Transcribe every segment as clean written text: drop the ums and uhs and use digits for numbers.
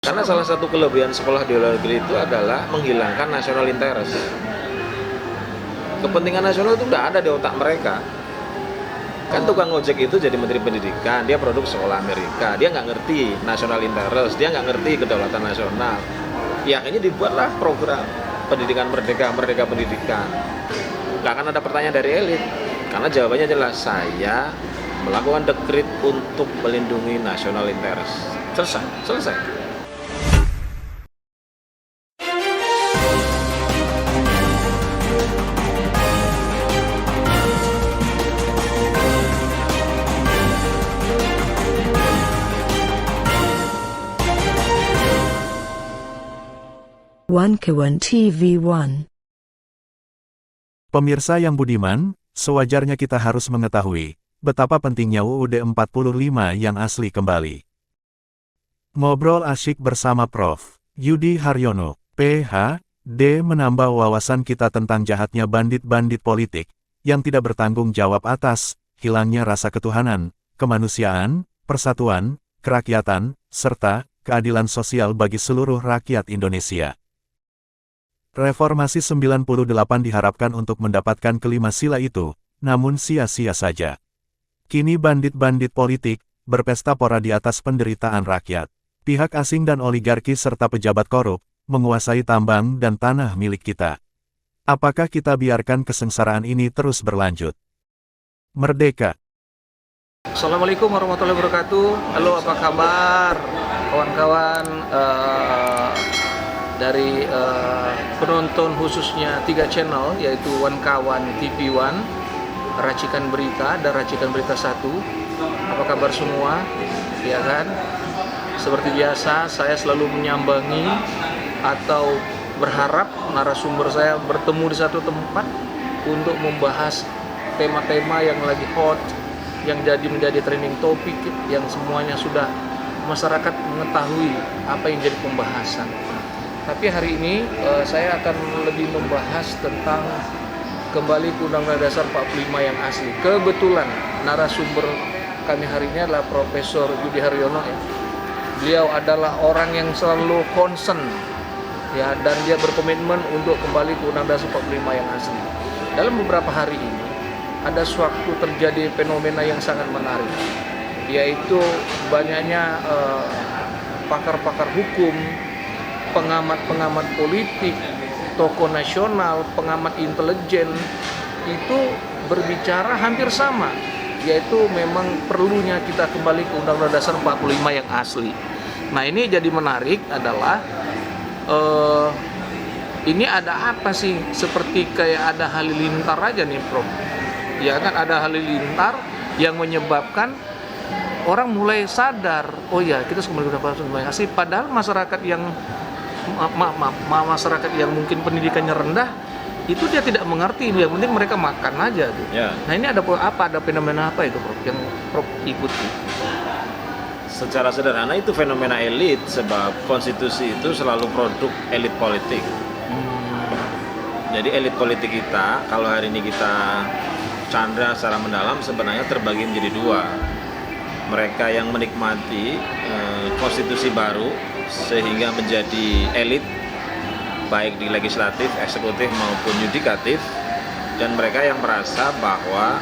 Karena salah satu kelebihan sekolah di luar negeri itu adalah menghilangkan national interest. Kepentingan nasional itu nggak ada di otak mereka. Kan tukang ojek itu jadi menteri pendidikan, dia produk sekolah Amerika, dia nggak ngerti national interest, dia nggak ngerti kedaulatan nasional. Ya akhirnya dibuatlah program pendidikan merdeka, merdeka pendidikan. Nggak akan ada pertanyaan dari elit, karena jawabannya jelas, saya melakukan dekret untuk melindungi national interest. Selesai. One Kawan TV One. Pemirsa yang budiman, sewajarnya kita harus mengetahui betapa pentingnya UUD 45 yang asli kembali. Ngobrol asyik bersama Prof. Yudi Haryono, Ph.D. menambah wawasan kita tentang jahatnya bandit-bandit politik yang tidak bertanggung jawab atas hilangnya rasa ketuhanan, kemanusiaan, persatuan, kerakyatan, serta keadilan sosial bagi seluruh rakyat Indonesia. Reformasi 98 diharapkan untuk mendapatkan kelima sila itu, namun sia-sia saja. Kini bandit-bandit politik berpesta pora di atas penderitaan rakyat. Pihak asing dan oligarki serta pejabat korup menguasai tambang dan tanah milik kita. Apakah kita biarkan kesengsaraan ini terus berlanjut? Merdeka! Assalamualaikum warahmatullahi wabarakatuh. Halo, apa kabar kawan-kawan dari penonton khususnya 3 channel, yaitu One Kawan TV One, Racikan Berita, dan Racikan Berita 1. Apa kabar semua? Ya kan? Seperti biasa, saya selalu menyambangi atau berharap narasumber saya bertemu di satu tempat untuk membahas tema-tema yang lagi hot, yang menjadi trending topik, yang semuanya sudah masyarakat mengetahui apa yang jadi pembahasan. Tapi hari ini saya akan lebih membahas tentang kembali ke Undang-Undang Dasar 45 yang asli. Kebetulan narasumber kami hari ini adalah Profesor Yudi Haryono. Ya. Beliau adalah orang yang selalu concern, ya, dan dia berkomitmen untuk kembali ke Undang-Undang Dasar 45 yang asli. Dalam beberapa hari ini ada suatu terjadi fenomena yang sangat menarik, yaitu banyaknya pakar-pakar hukum, pengamat-pengamat politik, tokoh nasional, pengamat intelijen itu berbicara hampir sama, yaitu memang perlunya kita kembali ke Undang-Undang Dasar 45 yang asli. Nah, ini jadi menarik adalah ini ada apa sih? Seperti kayak ada halilintar aja nih, Prof. Ya kan, ada halilintar yang menyebabkan orang mulai sadar, oh ya, kita kembali ke Undang-Undang Dasar 45 yang asli. Padahal masyarakat yang masyarakat yang mungkin pendidikannya rendah itu dia tidak mengerti, yang penting mereka makan aja tuh. Ya. Nah, ini ada fenomena apa itu, Prof, yang Prof ikuti? Secara sederhana itu fenomena elit, sebab konstitusi itu selalu produk elit politik. Jadi elit politik kita, kalau hari ini kita candra secara mendalam, sebenarnya terbagi menjadi 2. Mereka yang menikmati konstitusi baru sehingga menjadi elit, baik di legislatif, eksekutif maupun yudikatif, dan mereka yang merasa bahwa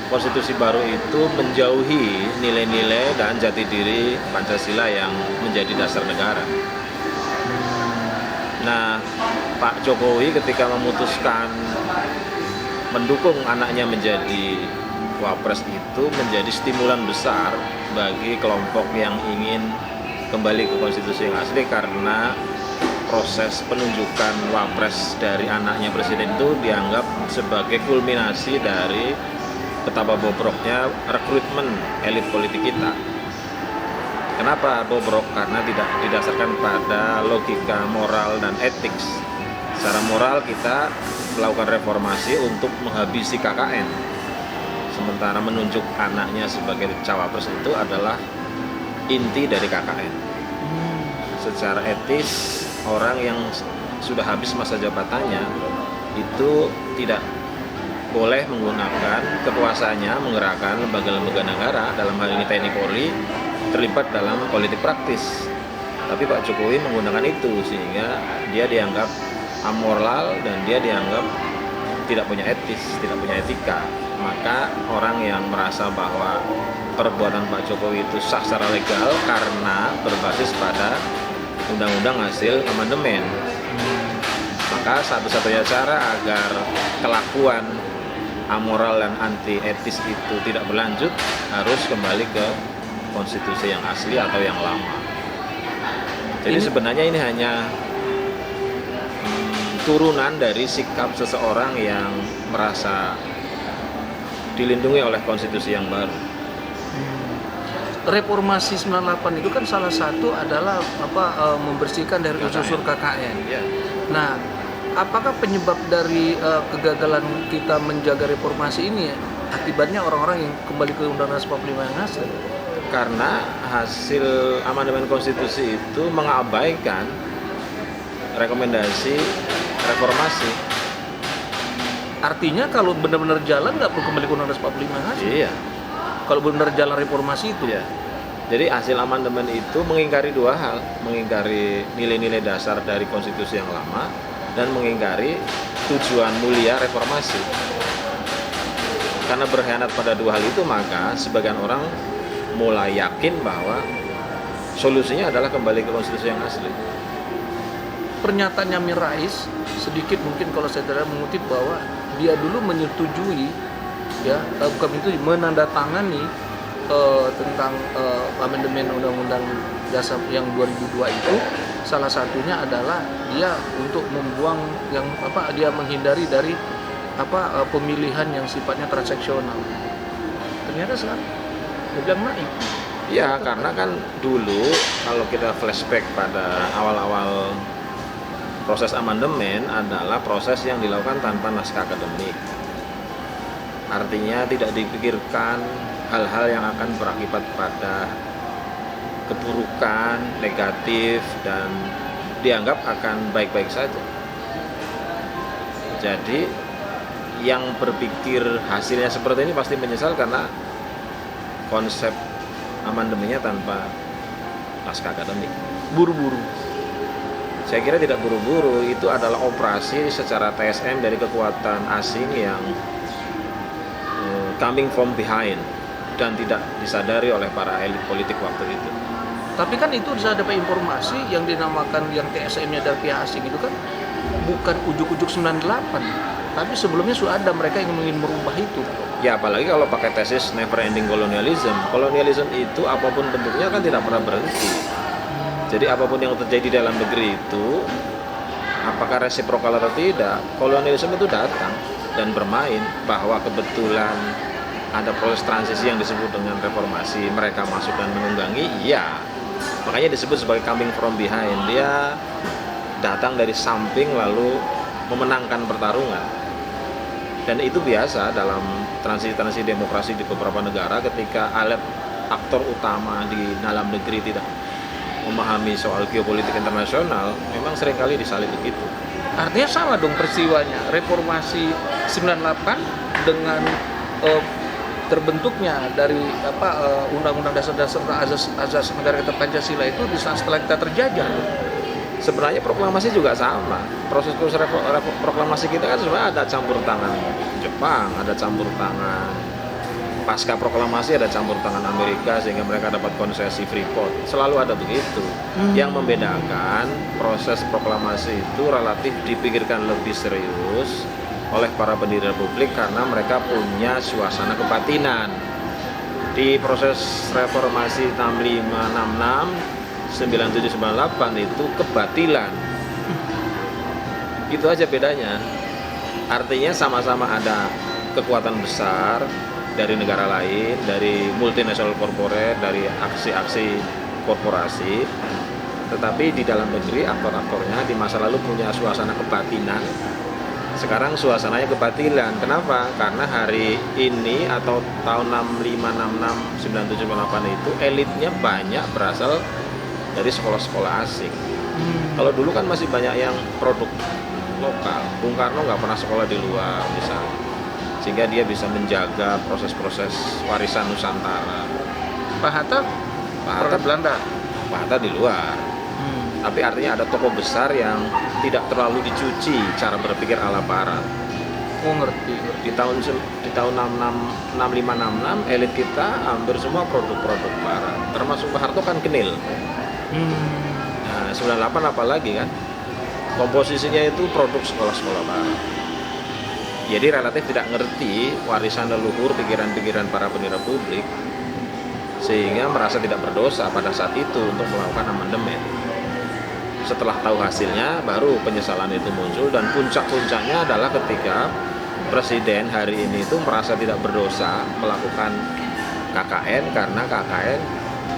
konstitusi baru itu menjauhi nilai-nilai dan jati diri Pancasila yang menjadi dasar negara. Nah, Pak Jokowi ketika memutuskan mendukung anaknya menjadi Wapres itu menjadi stimulan besar bagi kelompok yang ingin kembali ke konstitusi yang asli, karena proses penunjukan Wapres dari anaknya presiden itu dianggap sebagai kulminasi dari betapa bobroknya rekrutmen elit politik kita. Kenapa bobrok? Karena tidak didasarkan pada logika moral dan etik. Secara moral kita melakukan reformasi untuk menghabisi KKN, sementara menunjuk anaknya sebagai cawapres itu adalah inti dari KKN. Secara etis, orang yang sudah habis masa jabatannya itu tidak boleh menggunakan kekuasaannya menggerakkan lembaga-lembaga negara, dalam hal ini TNI Polri, terlibat dalam politik praktis. Tapi Pak Jokowi menggunakan itu sehingga dia dianggap amoral dan dia dianggap tidak punya etis, tidak punya etika. Maka orang yang merasa bahwa perbuatan Pak Jokowi itu sah secara legal karena berbasis pada undang-undang hasil amandemen. Maka satu-satunya cara agar kelakuan amoral dan anti etis itu tidak berlanjut harus kembali ke konstitusi yang asli atau yang lama. Jadi sebenarnya ini hanya turunan dari sikap seseorang yang merasa dilindungi oleh konstitusi yang baru. Reformasi 98 itu kan salah satu adalah membersihkan dari unsur KKN. Ya. Nah, apakah penyebab dari kegagalan kita menjaga reformasi ini akibatnya orang-orang yang kembali ke Undang-Undang 45 yang asli? Karena hasil amandemen konstitusi itu mengabaikan rekomendasi reformasi. Artinya kalau benar-benar jalan nggak perlu kembali ke Undang-Undang 45 yang asli. Iya. Kalau benar jalan reformasi itu. Iya. Jadi hasil amandemen itu mengingkari dua hal, mengingkari nilai-nilai dasar dari konstitusi yang lama dan mengingkari tujuan mulia reformasi. Karena berkhianat pada dua hal itu, maka sebagian orang mulai yakin bahwa solusinya adalah kembali ke konstitusi yang asli. Pernyataannya Amin Rais sedikit mungkin kalau saya tidak mengutip bahwa dia dulu menyetujui menandatangani tentang amandemen Undang-Undang Dasar yang 2002 itu salah satunya adalah dia untuk membuang dia menghindari dari pemilihan yang sifatnya transaksional. Ternyata sekarang dia bilang naik. Ya, karena kan dulu kalau kita flashback pada awal-awal proses amandemen adalah proses yang dilakukan tanpa naskah akademik. Artinya tidak dipikirkan hal-hal yang akan berakibat pada keburukan, negatif, dan dianggap akan baik-baik saja. Jadi yang berpikir hasilnya seperti ini pasti menyesal karena konsep amandemennya tanpa naskah akademik. Buru-buru. Saya kira tidak buru-buru, itu adalah operasi secara TSM dari kekuatan asing yang coming from behind dan tidak disadari oleh para elit politik waktu itu. Tapi kan itu bisa dapat informasi yang dinamakan yang TSM-nya dari pihak asing itu kan bukan ujuk-ujuk 98, tapi sebelumnya sudah ada mereka yang ingin merubah itu. Ya, apalagi kalau pakai tesis never ending colonialism. Colonialism itu apapun bentuknya kan tidak pernah berhenti. Jadi apapun yang terjadi dalam negeri itu, apakah resiprokal atau tidak, kolonialisme itu datang dan bermain. Bahwa kebetulan ada proses transisi yang disebut dengan reformasi, mereka masuk dan menunggangi, iya. Makanya disebut sebagai coming from behind. Dia datang dari samping lalu memenangkan pertarungan. Dan itu biasa dalam transisi demokrasi di beberapa negara ketika aktor utama di dalam negeri tidak memahami soal geopolitik internasional, memang seringkali disalib begitu. Artinya sama dong peristiwanya, reformasi 98 dengan terbentuknya dari Undang-Undang Dasar Azas Negara Kita Pancasila itu setelah kita terjajah. Sebenarnya proklamasi juga sama. Proses proklamasi kita kan sebenarnya ada campur tangan Jepang, ada campur tangan pasca proklamasi, ada campur tangan Amerika sehingga mereka dapat konsesi Freeport. Selalu ada begitu. Yang membedakan proses proklamasi itu relatif dipikirkan lebih serius oleh para pendiri republik karena mereka punya suasana kebatinan. Di proses reformasi 65, 66, 97, 98 itu kebatilan. Itu aja bedanya. Artinya sama-sama ada kekuatan besar dari negara lain, dari multinational corporate, dari aksi-aksi korporasi, tetapi di dalam negeri aktor-aktornya di masa lalu punya suasana kebatinan. Sekarang suasananya kebatilan. Kenapa? Karena hari ini atau tahun 65, 66, 97, 98 itu elitnya banyak berasal dari sekolah-sekolah asing. Kalau dulu kan masih banyak yang produk lokal. Bung Karno nggak pernah sekolah di luar misalnya, sehingga dia bisa menjaga proses-proses warisan Nusantara. Pak Hatta Belanda. Pak Hatta di luar. Tapi artinya ada tokoh besar yang tidak terlalu dicuci cara berpikir ala barat. Oh, ngerti. Di tahun 6566 elit kita hampir semua produk-produk barat. Termasuk Pak Harto kan kenil. Nah, 98 apalagi kan. Komposisinya itu produk sekolah-sekolah barat. Jadi relatif tidak ngerti warisan leluhur pikiran-pikiran para pendiri publik, sehingga merasa tidak berdosa pada saat itu untuk melakukan amandemen. Setelah tahu hasilnya, baru penyesalan itu muncul, dan puncak-puncaknya adalah ketika Presiden hari ini itu merasa tidak berdosa melakukan KKN karena KKN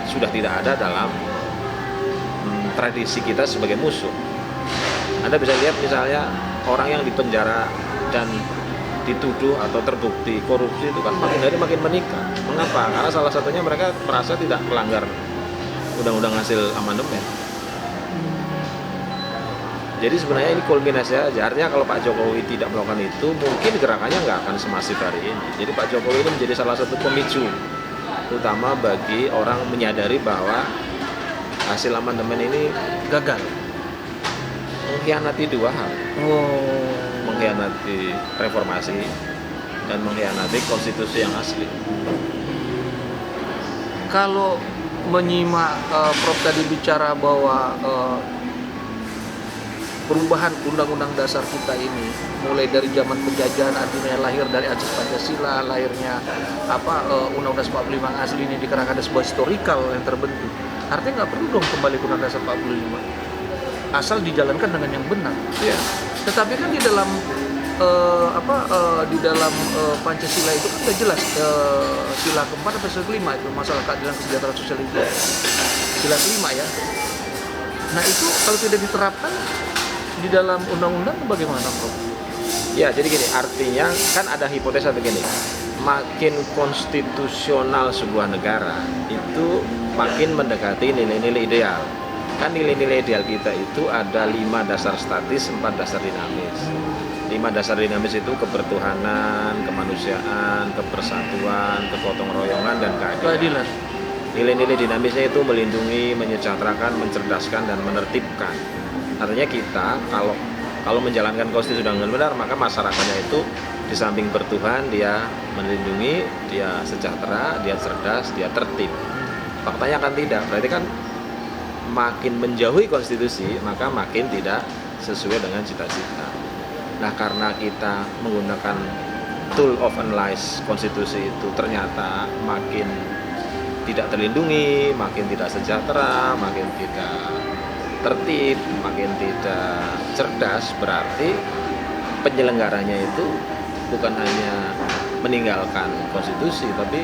sudah tidak ada dalam tradisi kita sebagai musuh. Anda bisa lihat misalnya orang yang dipenjara dan dituduh atau terbukti korupsi itu kan makin hari makin meningkat. Mengapa? Karena salah satunya mereka merasa tidak melanggar undang-undang hasil amandemen. Jadi sebenarnya ini kulminasi aja. Artinya kalau Pak Jokowi tidak melakukan itu, mungkin gerakannya nggak akan semasif hari ini. Jadi Pak Jokowi ini menjadi salah satu pemicu, terutama bagi orang menyadari bahwa hasil amandemen ini Gagal. mengkhianati dua hal. Mengkhianati reformasi dan mengkhianati konstitusi yang asli. Kalau menyimak Prof tadi bicara bahwa perubahan undang-undang dasar kita ini mulai dari zaman penjajahan, artinya lahir dari Asas Pancasila, lahirnya undang-undang 45 asli ini dikerahkan ada sebuah historikal yang terbentuk. Artinya nggak perlu dong kembali ke undang dasar 45, asal dijalankan dengan yang benar. Ya. Tetapi kan di dalam Pancasila itu kan sudah jelas sila keempat atau sila kelima itu masalah keadilan kesejahteraan sosial itu sila kelima ya. Nah itu kalau tidak diterapkan di dalam undang-undang bagaimana, Prof? Ya, jadi gini, artinya kan ada hipotesa begini. Makin konstitusional sebuah negara itu makin mendekati nilai-nilai ideal. Kan nilai-nilai ideal kita itu ada 5 dasar statis, 4 dasar dinamis. 5 dasar dinamis itu kebertuhanan, kemanusiaan, kebersatuan, kegotong royongan, dan keadilan. Nilai-nilai dinamisnya itu melindungi, menyejahterakan, mencerdaskan, dan menertibkan. Artinya kita kalau menjalankan konstitusi dengan benar, maka masyarakatnya itu di samping bertuhan, dia melindungi, dia sejahtera, dia cerdas, dia tertib. Faktanya kan tidak. Berarti kan makin menjauhi konstitusi, maka makin tidak sesuai dengan cita-cita. Nah, karena kita menggunakan tool of analysis konstitusi itu ternyata makin tidak terlindungi, makin tidak sejahtera, makin tidak tertib, makin tidak cerdas, berarti penyelenggaranya itu bukan hanya meninggalkan konstitusi, tapi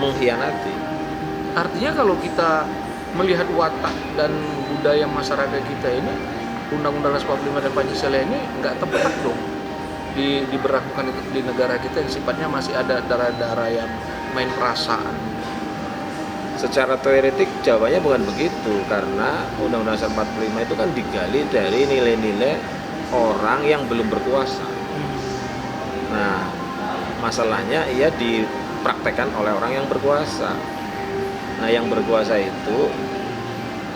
mengkhianati. Artinya kalau kita melihat watak dan budaya masyarakat kita ini, Undang-Undang 45 dan Pancasila ini nggak tepat dong diberlakukan di negara kita yang sifatnya masih ada darah-darah yang main perasaan. Secara teoretik jawabannya bukan begitu, karena Undang-Undang 45 itu kan digali dari nilai-nilai orang yang belum berkuasa. Nah, masalahnya ia dipraktekkan oleh orang yang berkuasa. Nah, yang berkuasa itu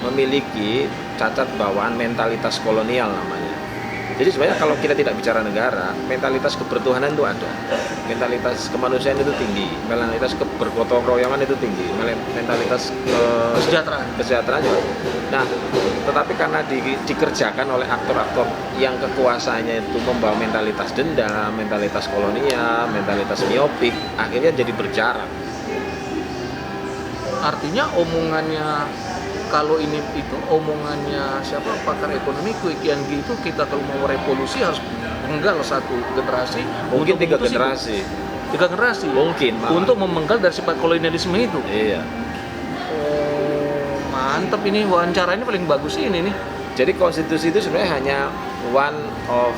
memiliki cacat bawaan mentalitas kolonial namanya. Jadi sebenarnya kalau kita tidak bicara negara, mentalitas kebertuhanan itu ada, mentalitas kemanusiaan itu tinggi, mentalitas kebergotong royongan itu tinggi, mentalitas kesejahteraan juga. Nah, tetapi karena dikerjakan oleh aktor-aktor yang kekuasaannya itu membawa mentalitas dendam, mentalitas kolonial, mentalitas miopik, akhirnya jadi berjarak. Artinya omongannya, kalau ini itu omongannya siapa, pakar ekonomi Kwee Kian Gi itu, kita kalau mau revolusi harus menggal satu generasi, mungkin 3 memutus generasi. 3 generasi Mungkin untuk memenggal dari sifat kolonialisme itu. Iya. Oh, mantap, ini wawancara ini paling bagus ini nih. Jadi konstitusi itu sebenarnya hanya one of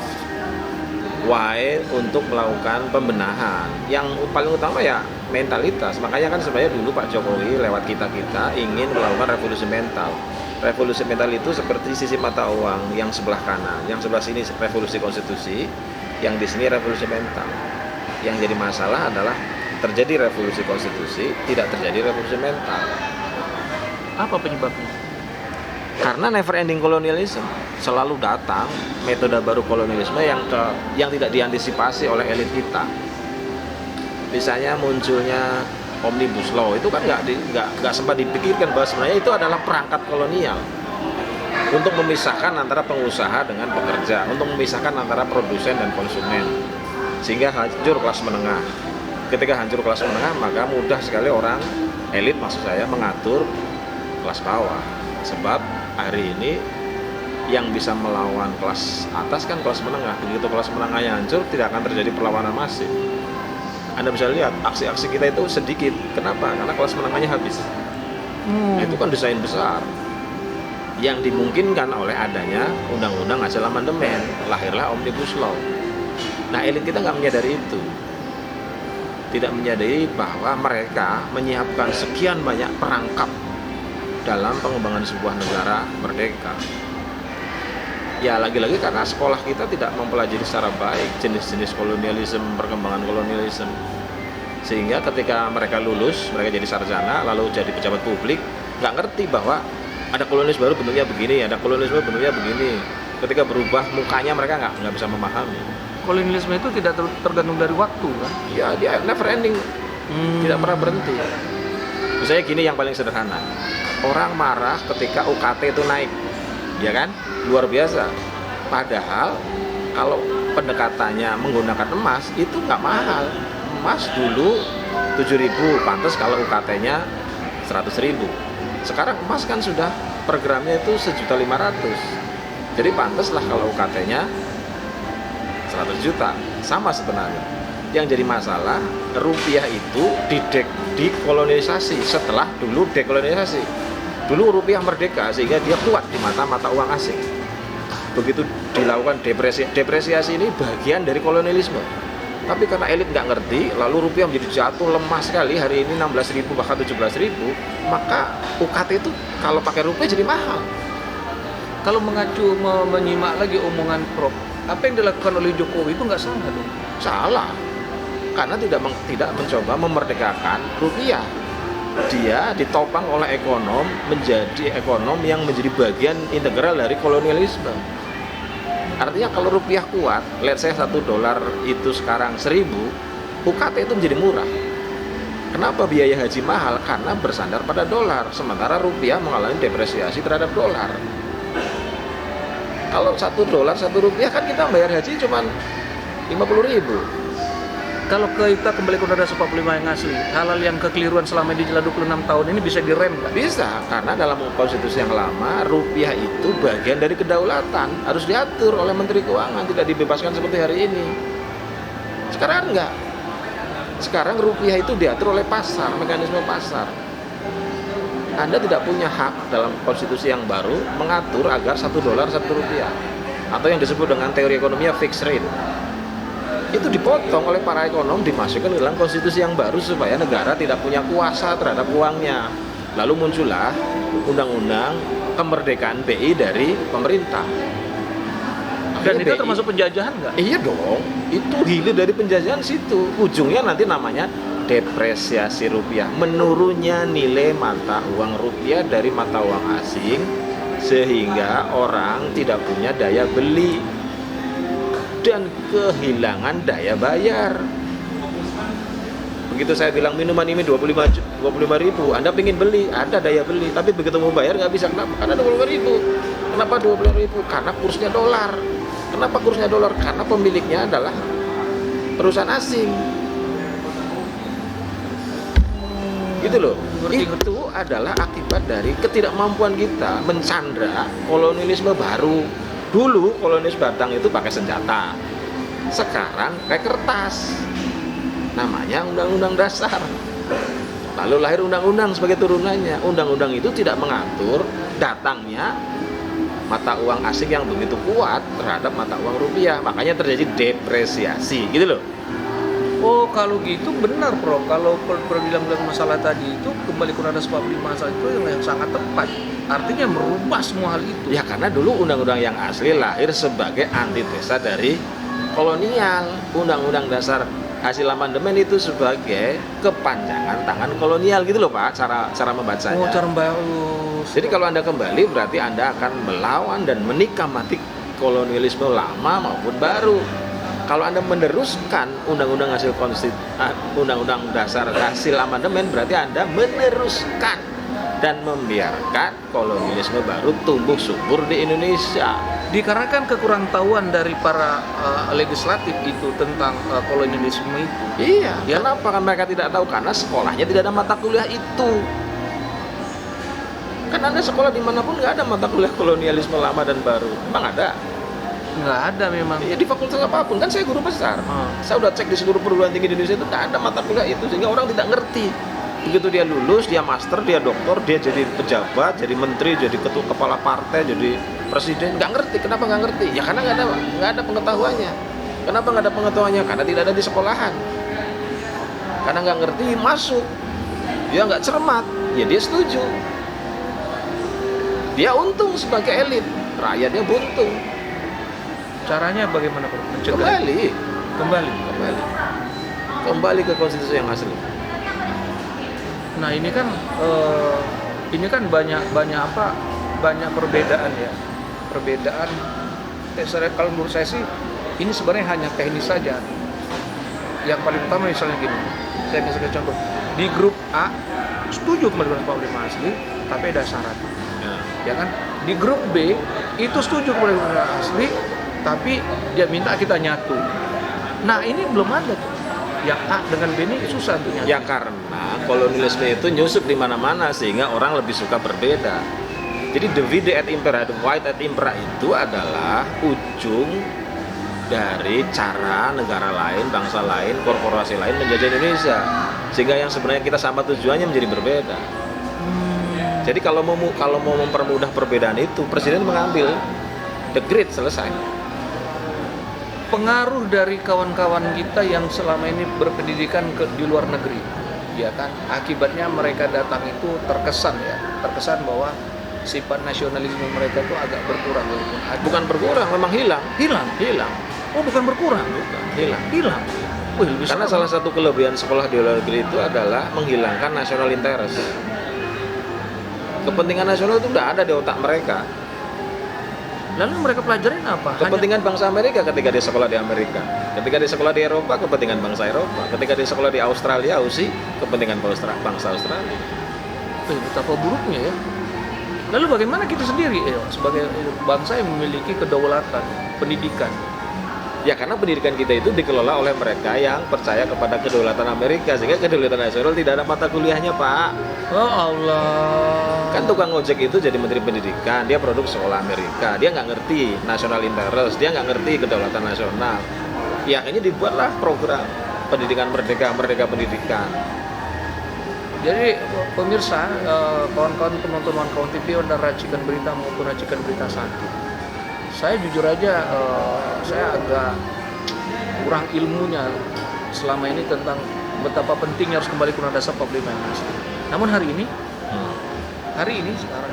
way untuk melakukan pembenahan. Yang paling utama ya mentalitas. Makanya kan sebenarnya dulu Pak Jokowi lewat kita ingin melakukan revolusi mental. Revolusi mental itu seperti sisi mata uang yang sebelah kanan, yang sebelah sini revolusi konstitusi, yang di sini revolusi mental. Yang jadi masalah adalah terjadi revolusi konstitusi, tidak terjadi revolusi mental. Apa penyebabnya? Karena never ending kolonialisme selalu datang metode baru kolonialisme yang tidak diantisipasi oleh elit kita. Misalnya munculnya Omnibus Law itu kan nggak sempat dipikirkan bahwa sebenarnya itu adalah perangkat kolonial untuk memisahkan antara pengusaha dengan pekerja, untuk memisahkan antara produsen dan konsumen, sehingga hancur kelas menengah. Ketika hancur kelas menengah, maka mudah sekali orang elit, maksud saya, mengatur kelas bawah. Sebab hari ini yang bisa melawan kelas atas kan kelas menengah. Begitu kelas menengahnya hancur, tidak akan terjadi perlawanan masif. Anda bisa lihat aksi-aksi kita itu sedikit. Kenapa? Karena kelas menengahnya habis. Itu kan desain besar yang dimungkinkan oleh adanya undang-undang hasil amandemen, lahirlah Omnibus Law. Nah, elit kita nggak menyadari itu, tidak menyadari bahwa mereka menyiapkan sekian banyak perangkap dalam pengembangan sebuah negara merdeka. Ya, lagi-lagi karena sekolah kita tidak mempelajari secara baik jenis-jenis kolonialisme, perkembangan kolonialisme, sehingga ketika mereka lulus, mereka jadi sarjana, lalu jadi pejabat publik, nggak ngerti bahwa ada kolonialisme baru bentuknya begini, ada kolonialisme bentuknya begini. Ketika berubah mukanya, mereka nggak bisa memahami. Kolonialisme itu tidak tergantung dari waktu kan? Ya, dia never ending, tidak pernah berhenti. Misalnya gini yang paling sederhana, orang marah ketika UKT itu naik, ya kan? Luar biasa. Padahal kalau pendekatannya menggunakan emas itu nggak mahal. Emas dulu 7.000, pantas kalau UKT-nya 100.000. Sekarang emas kan sudah per gramnya itu 1.500.000. Jadi pantaslah kalau UKT-nya 100 juta. Sama sebenarnya. Yang jadi masalah, rupiah itu dikolonialisasi setelah dulu dekolonisasi. Dulu rupiah merdeka sehingga dia kuat di mata uang asing. Begitu dilakukan depresiasi ini bagian dari kolonialisme. Tapi karena elit nggak ngerti, lalu rupiah menjadi jatuh lemah sekali, hari ini 16.000 bahkan 17.000, maka UKT itu kalau pakai rupiah jadi mahal. Kalau mengacu menyimak lagi omongan Prof, apa yang dilakukan oleh Jokowi itu nggak salah dong? Salah, karena tidak mencoba memerdekakan rupiah. Dia ditopang oleh ekonom menjadi ekonom yang menjadi bagian integral dari kolonialisme. Artinya kalau rupiah kuat, let's say $1 itu sekarang 1.000, UKT itu menjadi murah. Kenapa biaya haji mahal? Karena bersandar pada dolar, sementara rupiah mengalami depresiasi terhadap dolar. Kalau $1, Rp1 kan kita bayar haji cuma 50.000. Kalau kita kembali ke Undang-Undang 45 yang asli, hal-hal yang kekeliruan selama di jalan 26 tahun ini bisa direm nggak? Bisa, karena dalam konstitusi yang lama, rupiah itu bagian dari kedaulatan, harus diatur oleh Menteri Keuangan, tidak dibebaskan seperti hari ini. Sekarang enggak. Sekarang rupiah itu diatur oleh pasar, mekanisme pasar. Anda tidak punya hak dalam konstitusi yang baru mengatur agar $1 Rp1, atau yang disebut dengan teori ekonominya fixed rate. Itu dipotong oleh para ekonom, dimasukkan ke dalam konstitusi yang baru supaya negara tidak punya kuasa terhadap uangnya. Lalu muncullah undang-undang kemerdekaan BI dari pemerintah. Dan itu termasuk penjajahan nggak? Iya dong, itu hilir dari penjajahan situ. Ujungnya nanti namanya depresiasi rupiah, menurunnya nilai mata uang rupiah dari mata uang asing, sehingga orang tidak punya daya beli dan kehilangan daya bayar. Begitu saya bilang minuman ini 25.000, Anda pengen beli, ada daya beli, tapi begitu mau bayar nggak bisa. Kenapa? Karena 25.000. Kenapa 25.000? Karena kursnya dolar. Kenapa kursnya dolar? Karena pemiliknya adalah perusahaan asing. Gitu loh. Itu adalah akibat dari ketidakmampuan kita mencandra kolonialisme baru. Dulu kolonialisme Batang itu pakai senjata, sekarang kayak kertas, namanya Undang-Undang Dasar. Lalu lahir undang-undang sebagai turunannya. Undang-undang itu tidak mengatur datangnya mata uang asing yang begitu kuat terhadap mata uang rupiah, makanya terjadi depresiasi, gitu loh. Oh, kalau gitu benar, Prof. Kalau bilang masalah tadi itu kembali ke Undang-Undang 45 saat itu yang sangat tepat. Artinya merubah semua hal itu. Ya, karena dulu undang-undang yang asli lahir sebagai antitesa dari kolonial. Undang-undang dasar hasil amandemen itu sebagai kepanjangan tangan kolonial gitu loh Pak, cara membacanya. Oh, cara bagus. Jadi kalau Anda kembali berarti Anda akan melawan dan menikmati kolonialisme lama maupun baru. Kalau Anda meneruskan undang-undang dasar hasil amandemen, berarti Anda meneruskan dan membiarkan kolonialisme baru tumbuh subur di Indonesia. Dikarenakan kekurang tahuan dari para legislatif itu tentang kolonialisme itu. Iya, Ya. kenapa kan mereka tidak tahu? Karena sekolahnya tidak ada mata kuliah itu. Kan Anda sekolah dimanapun nggak ada mata kuliah kolonialisme lama dan baru. Emang ada? Nggak ada memang. Ya di fakultas apapun, kan saya guru besar. Hmm. Saya udah cek di seluruh perguruan tinggi di Indonesia itu nggak ada mata kuliah itu, sehingga orang tidak ngerti. Begitu dia lulus, dia master, dia doktor, dia jadi pejabat, jadi menteri, jadi ketua kepala partai, jadi presiden, nggak ngerti. Kenapa nggak ngerti? Ya karena nggak ada pengetahuannya. Kenapa nggak ada pengetahuannya? Karena tidak ada di sekolahan. Karena nggak ngerti masuk, dia nggak cermat, ya dia setuju. Dia untung sebagai elit, rakyatnya buntung. Caranya bagaimana Pak? Mencegah? Kembali ke konstitusi yang asli. Nah ini kan banyak perbedaan ya. Perbedaan. Kalau menurut saya sih ini sebenarnya hanya teknis saja. Yang paling utama misalnya gini, saya misalnya contoh di grup A setuju kemerdekaan Panglima asli, tapi ada syarat. Ya kan? Di grup B itu setuju kemerdekaan asli, tapi dia minta kita nyatu. Nah ini belum ada tuh. Yang A dengan B ini susah tuh nyatu. Ya karena kolonialisme itu nyusup di mana-mana sehingga orang lebih suka berbeda. Jadi divide et impera, divide et impera itu adalah ujung dari cara negara lain, bangsa lain, korporasi lain menjajah Indonesia. Sehingga yang sebenarnya kita sama tujuannya menjadi berbeda. Jadi kalau mau mempermudah perbedaan itu, presiden mengambil the grid, selesai. Pengaruh dari kawan-kawan kita yang selama ini berpendidikan di luar negeri, ya kan, akibatnya mereka datang itu terkesan bahwa sifat nasionalisme mereka itu agak berkurang. Bukan berkurang, memang hilang. Oh bukan berkurang, hilang. Wih, Karena salah satu kelebihan sekolah di luar negeri itu adalah menghilangkan national interest. Kepentingan nasional itu tidak ada di otak mereka. Lalu mereka pelajarin apa? Kepentingan bangsa Amerika ketika dia sekolah di Amerika. Ketika dia sekolah di Eropa, kepentingan bangsa Eropa. Ketika dia sekolah di Australia, Aussie, kepentingan bangsa Australia. Betapa buruknya ya. Lalu bagaimana kita sendiri sebagai bangsa yang memiliki kedaulatan pendidikan? Ya karena pendidikan kita itu dikelola oleh mereka yang percaya kepada kedaulatan Amerika, sehingga kedaulatan nasional tidak ada mata kuliahnya Pak. Oh Allah. Kan tukang ojek itu jadi menteri pendidikan, dia produk sekolah Amerika, dia nggak ngerti national interest, dia nggak ngerti kedaulatan nasional. Ya akhirnya dibuatlah program pendidikan merdeka pendidikan. Jadi pemirsa, kawan-kawan penonton kawan TV dan racikan berita maupun racikan berita 1, saya jujur aja saya agak kurang ilmunya selama ini tentang betapa pentingnya harus kembali ke Undang-Undang Dasar 45 yang asli. Namun hari ini sekarang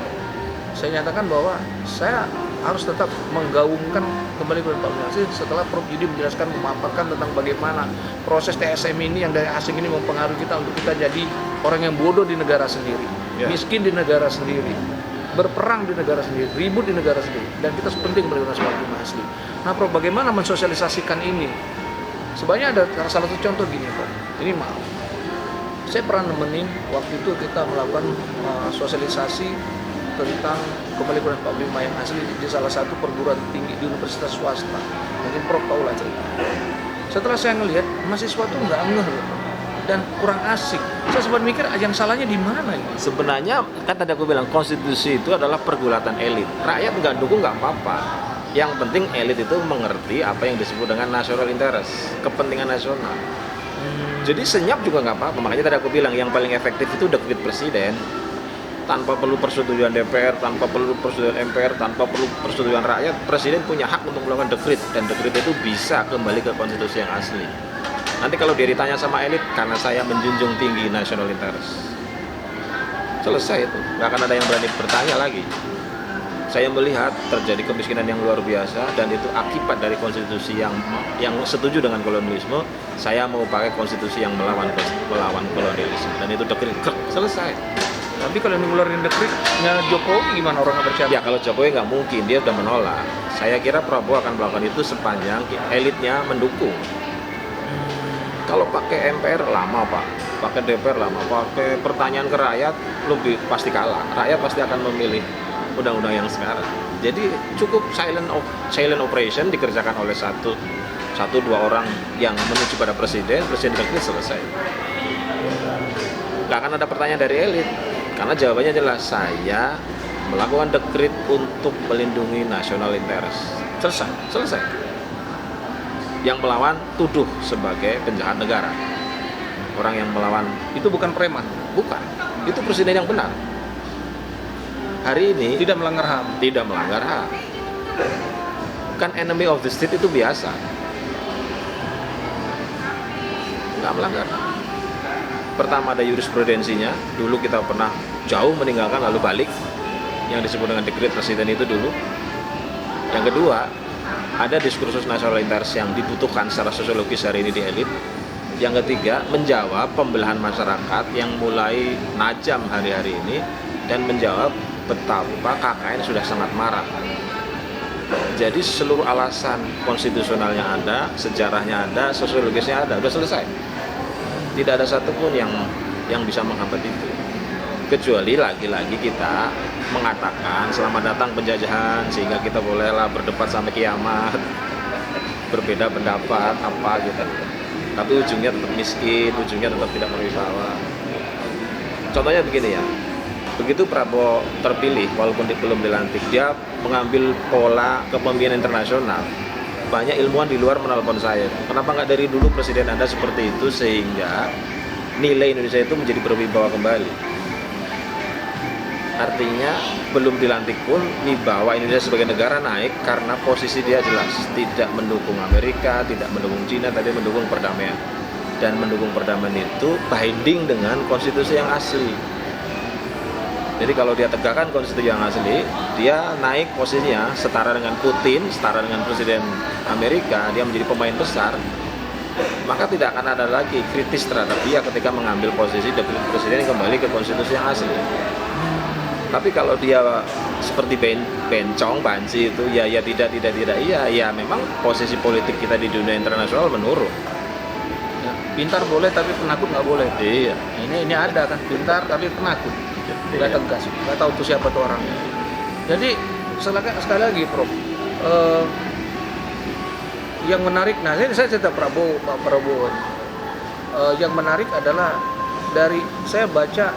saya nyatakan bahwa saya harus tetap menggaungkan kembali ke Undang-Undang Dasar setelah Prof Yudi menjelaskan, memaparkan tentang bagaimana proses TSM ini yang dari asing ini mempengaruhi kita untuk kita jadi orang yang bodoh di negara sendiri, miskin di negara sendiri, berperang di negara sendiri, ribut di negara sendiri, dan kita penting kembali ke Undang-Undang asli. Nah, Prof, bagaimana mensosialisasikan ini? Sebenarnya ada salah satu contoh gini, Prof. Ini maaf. Saya pernah nemenin waktu itu kita melakukan sosialisasi tentang kembali ke Undang-Undang 45 yang asli di salah satu perguruan tinggi di universitas swasta. Mungkin Prof tahu lah cerita. Setelah saya ngelihat mahasiswa tuh nggak ngeh dan kurang asik. Saya sempat mikir yang salahnya di mana ini? Sebenarnya kan tadi aku bilang konstitusi itu adalah pergulatan elit. Rakyat nggak dukung nggak apa-apa. Yang penting elit itu mengerti apa yang disebut dengan national interest, kepentingan nasional. Jadi senyap juga nggak apa-apa. Makanya tadi aku bilang yang paling efektif itu dekret presiden, tanpa perlu persetujuan DPR, tanpa perlu persetujuan MPR, tanpa perlu persetujuan rakyat. Presiden punya hak untuk melakukan dekret, dan dekret itu bisa kembali ke konstitusi yang asli. Nanti kalau dia ditanya sama elit, karena saya menjunjung tinggi national interest, selesai itu, nggak akan ada yang berani bertanya lagi. saya melihat terjadi kemiskinan yang luar biasa dan itu akibat dari konstitusi yang setuju dengan kolonialisme. Saya mau pakai konstitusi yang melawan kolonialisme dan itu dekret selesai. Tapi kalau yang ngeluarin dekretnya Jokowi gimana orang nggak percaya? Ya kalau Jokowi nggak mungkin, dia udah menolak. Saya kira Prabowo akan melakukan itu sepanjang elitnya mendukung. Kalau pakai MPR lama Pak, pakai DPR lama, pakai pertanyaan ke rakyat lebih pasti kalah. Rakyat pasti akan memilih undang-undang yang sekarang. Jadi cukup silent operation dikerjakan oleh satu dua orang yang menuju pada presiden dekret selesai. Nggak akan ada pertanyaan dari elit, karena jawabannya jelas, saya melakukan dekret untuk melindungi national interest. Selesai. Yang melawan tuduh sebagai penjahat negara. Orang yang melawan Itu bukan preman, bukan, itu presiden yang benar. Hari ini tidak melanggar HAM. tidak melanggar HAM. Kan enemy of the state itu biasa. Nggak melanggar. Pertama ada jurisprudensinya, dulu kita pernah jauh meninggalkan lalu balik, yang disebut dengan dekret presiden itu dulu. Yang kedua, ada diskursus nasional interest yang dibutuhkan secara sosiologis hari ini di elit. Yang ketiga, menjawab pembelahan masyarakat yang mulai najam hari-hari ini dan menjawab betapa KKN sudah sangat marah. Jadi seluruh alasan konstitusionalnya ada, sejarahnya ada, sosiologisnya ada, sudah selesai. Tidak ada satupun yang bisa menghambat itu. Kecuali lagi-lagi kita mengatakan selamat datang penjajahan, sehingga kita bolehlah berdebat sampai kiamat, berbeda pendapat apa gitu. Tapi ujungnya tetap miskin, ujungnya tetap tidak berwibawa. Contohnya begini ya, begitu Prabowo terpilih walaupun belum dilantik, dia mengambil pola kepemimpinan internasional. Banyak ilmuwan di luar menelpon saya, kenapa nggak dari dulu presiden Anda seperti itu sehingga nilai Indonesia itu menjadi berwibawa kembali. Artinya belum dilantik pun wibawa Indonesia sebagai negara naik karena posisi dia jelas, tidak mendukung Amerika, tidak mendukung Cina, tapi mendukung perdamaian. Dan mendukung perdamaian itu binding dengan konstitusi yang asli. Jadi kalau dia tegakkan konstitusi yang asli, dia naik posisinya setara dengan Putin, setara dengan Presiden Amerika, dia menjadi pemain besar, maka tidak akan ada lagi kritis terhadap dia ketika mengambil posisi deputi presiden kembali ke konstitusi yang asli. Tapi kalau dia seperti bencong, banci itu, ya tidak, iya memang posisi politik kita di dunia internasional menurun. Ya, pintar boleh tapi penakut nggak boleh. Iya. Ini ada kan, pintar tapi penakut, nggak tegas, nggak tahu tuh siapa tuh orangnya. Jadi sekali lagi Prof, yang menarik, nah saya cerita Pak Prabowo, yang menarik adalah dari saya baca,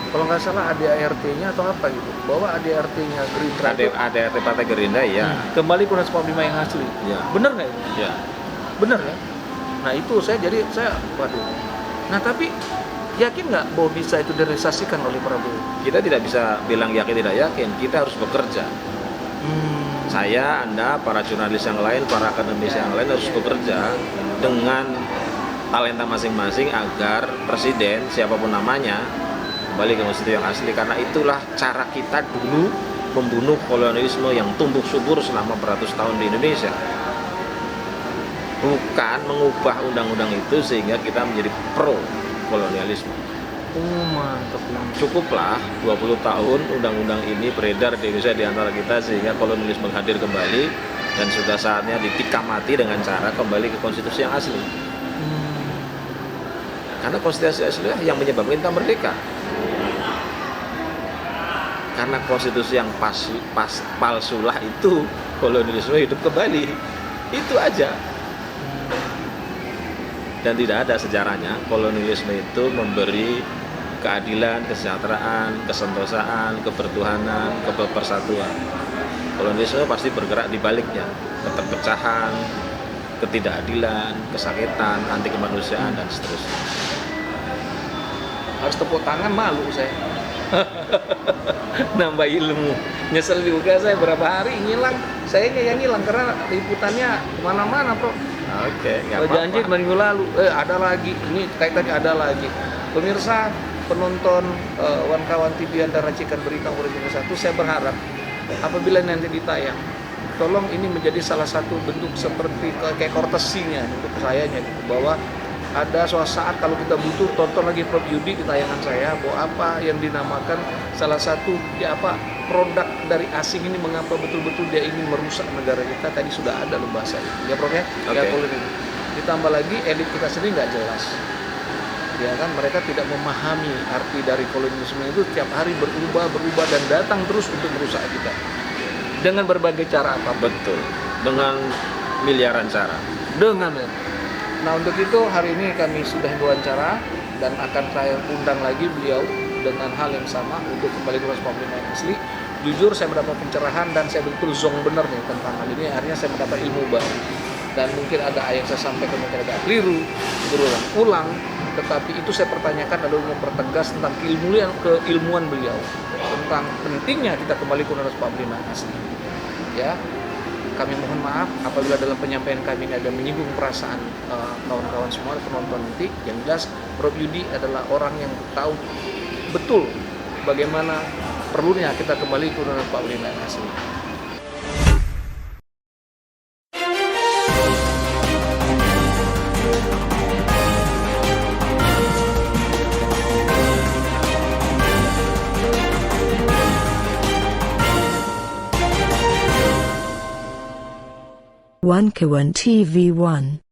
kalau nggak salah ADART-nya atau apa gitu, bahwa ADART-nya Gerindra ADART Partai Gerindra ya. kembali ke 145 yang asli. Ya. Bener nggak itu? Ya. Bener ya. Nah itu saya waduh. Nah tapi yakin nggak bahwa bisa itu direalisasikan oleh Prabowo? Kita tidak bisa bilang yakin tidak yakin, kita harus bekerja. Saya, Anda, para jurnalis yang lain, para akademis yang lain harus bekerja dengan talenta masing-masing agar presiden siapapun namanya kembali ke konstitusi yang asli, karena itulah cara kita dulu membunuh kolonialisme yang tumbuh subur selama beratus tahun di Indonesia. Bukan mengubah undang-undang itu sehingga kita menjadi pro kolonialisme. Mantap. Cukuplah 20 tahun undang-undang ini beredar di Indonesia di antara kita sehingga kolonialisme hadir kembali, dan sudah saatnya ditikam mati dengan cara kembali ke konstitusi yang asli. Karena konstitusi asli yang menyebabkan kita merdeka. Karena konstitusi yang palsulah itu kolonialisme hidup kembali. Itu aja. Dan tidak ada sejarahnya kolonialisme itu memberi keadilan, kesejahteraan, kesentosaan, kebertuhanan, kepersatuan. Kolonialisme pasti bergerak di baliknya, keterpecahan, ketidakadilan, kesakitan, anti kemanusiaan, dan seterusnya. Harus tepuk tangan, malu saya. Nambah ilmu. Nyesel juga saya berapa hari ngilang. Saya yang hilang karena liputannya kemana-mana, Bro. Oke, nggak apa-apa. Janji minggu lalu, ada lagi. Ini kayak tadi ada lagi. Pemirsa, penonton Wan Kawan TV dan Racikan Berita Umur 1, saya berharap apabila nanti ditayang, tolong ini menjadi salah satu bentuk seperti kayak kortesinya untuk sayanya gitu, bahwa ada suatu saat kalau kita butuh tonton lagi Prof Yudi di tayangan saya, bahwa apa yang dinamakan salah satu ya apa produk dari asing ini, mengapa betul-betul dia ingin merusak negara kita, tadi sudah ada loh bahasa itu ya Prof ya. Oke. Ya kalau ini ditambah lagi elit kita sendiri nggak jelas, ya kan, mereka tidak memahami arti dari kolonialisme itu, tiap hari berubah dan datang terus untuk merusak kita dengan berbagai cara apa. Betul. Dengan miliaran cara. Nah untuk itu hari ini kami sudah diwawancara dan akan saya undang lagi beliau dengan hal yang sama untuk kembali ke 145 yang asli. Jujur saya mendapat pencerahan dan saya betul zong benar nih tentang hal ini, akhirnya saya mendapat ilmu baru. Dan mungkin ada yang saya sampaikan mungkin agak keliru, berulang-ulang, tetapi itu saya pertanyakan adalah mempertegas tentang keilmuan beliau, tentang pentingnya kita kembali ke 145 yang asli. Ya, kami mohon maaf apabila dalam penyampaian kami ini ada menyinggung perasaan kawan-kawan semua, penonton nanti. Yang jelas Prof Yudi adalah orang yang tahu betul bagaimana perlunya kita kembali ke 145 yang asli. One Kawan TV 1.